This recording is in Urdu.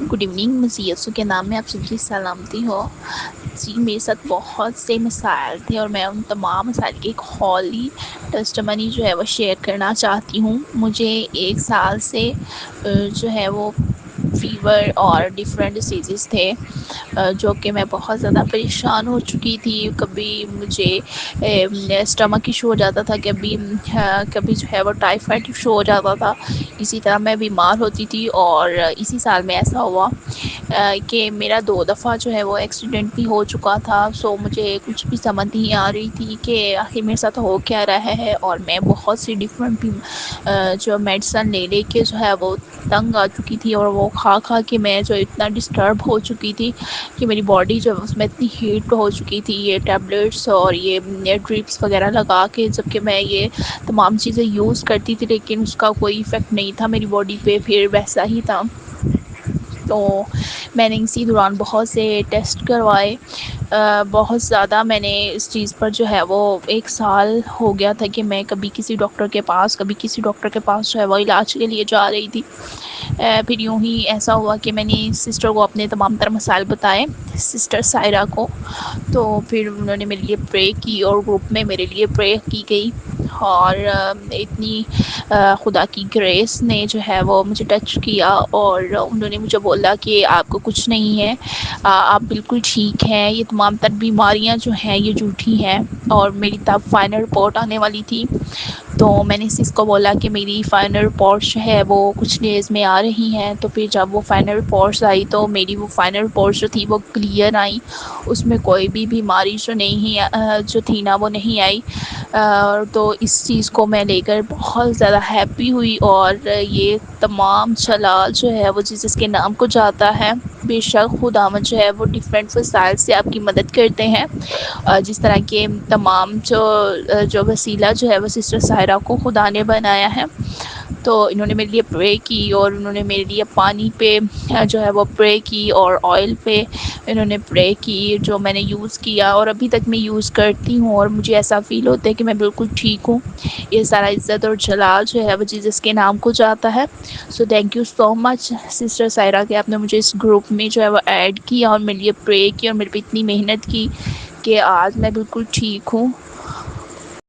گڈ ایوننگ، مجھے یسو کے نام میں آپ سب کی سلامتی ہو۔ جی میرے ساتھ بہت سے مسائل تھے اور میں ان تمام مسائل کی ایک ہولی ٹیسٹمنی جو ہے وہ شیئر کرنا چاہتی ہوں۔ مجھے 1 سال سے جو ہے وہ فیور اور ڈفرینٹ ڈیسیزز تھے، جو کہ میں بہت زیادہ پریشان ہو چکی تھی۔ کبھی مجھے اسٹمک ایشو ہو جاتا تھا، کبھی جو ہے وہ ٹائیفائڈ ایشو ہو جاتا تھا۔ اسی طرح میں بیمار ہوتی تھی، اور اسی سال میں ایسا ہوا کہ میرا 2 دفعہ جو ہے وہ ایکسیڈنٹ بھی ہو چکا تھا۔ سو مجھے کچھ بھی سمجھ نہیں آ رہی تھی کہ آخر میرے ساتھ ہو کیا رہا ہے، اور میں بہت سی ڈفرینٹ جو میڈیسن لے کے جو ہے وہ تنگ آ چکی تھی، اور وہ کھا کے میں جو اتنا ڈسٹرب ہو چکی تھی کہ میری باڈی جو اس میں اتنی ہیٹ ہو چکی تھی۔ یہ ٹیبلیٹس اور یہ ڈرپس وغیرہ لگا کے جب کہ میں یہ تمام چیزیں یوز کرتی تھی، لیکن اس کا کوئی افیکٹ نہیں تھا میری باڈی پہ، پھر ویسا ہی تھا۔ تو میں نے اسی دوران بہت سے ٹیسٹ کروائے، بہت زیادہ میں نے اس چیز پر جو ہے وہ 1 سال ہو گیا تھا کہ میں کبھی کسی ڈاکٹر کے پاس جو ہے وہ علاج کے لیے جا رہی تھی۔ پھر یوں ہی ایسا ہوا کہ میں نے سسٹر کو اپنے تمام تر مسائل بتائے، سسٹر سائرہ کو۔ تو پھر انہوں نے میرے لیے پرے کی، اور گروپ میں میرے لیے پرے کی گئی، اور اتنی خدا کی گریس نے جو ہے وہ مجھے ٹچ کیا، اور انہوں نے مجھے بولا کہ آپ کو کچھ نہیں ہے، آپ بالکل ٹھیک ہیں، یہ تمام تر بیماریاں جو ہیں یہ جھوٹی ہیں۔ اور میری تب فائنل رپورٹ آنے والی تھی، تو میں نے سس کو بولا کہ میری فائنل رپورٹ جو ہے وہ کچھ ڈیز میں آ رہی ہیں۔ تو پھر جب وہ فائنل رپورٹس آئی تو میری وہ فائنل رپورٹس جو تھی وہ کلیئر آئی، اس میں کوئی بھی بیماری جو تھی نا وہ نہیں آئی۔ تو اس چیز کو میں لے کر بہت زیادہ ہیپی ہوئی، اور یہ تمام جلال جو ہے وہ جس کے نام کو جاتا ہے۔ بے شک خداوند جو ہے وہ ڈفرینٹ وسائل سے آپ کی مدد کرتے ہیں، جس طرح کے تمام جو وسیلہ جو ہے وہ سسٹر سائرہ کو خدا نے بنایا ہے۔ تو انہوں نے میرے لیے پرے کی، اور انہوں نے میرے لیے پانی پہ جو ہے وہ پرے کی، اور آئل پہ انہوں نے پرے کی، جو میں نے یوز کیا اور ابھی تک میں یوز کرتی ہوں، اور مجھے ایسا فیل ہوتا ہے کہ میں بالکل ٹھیک ہوں۔ یہ سارا عزت اور جلال جو ہے وہ جس کے نام کو جاتا ہے۔ So thank you so much sister Saira کہ آپ نے مجھے اس گروپ میں جو ہے وہ ایڈ کیا، اور میرے لیے پرے کی، اور میرے پہ اتنی محنت کی کہ آج میں بالکل ٹھیک ہوں۔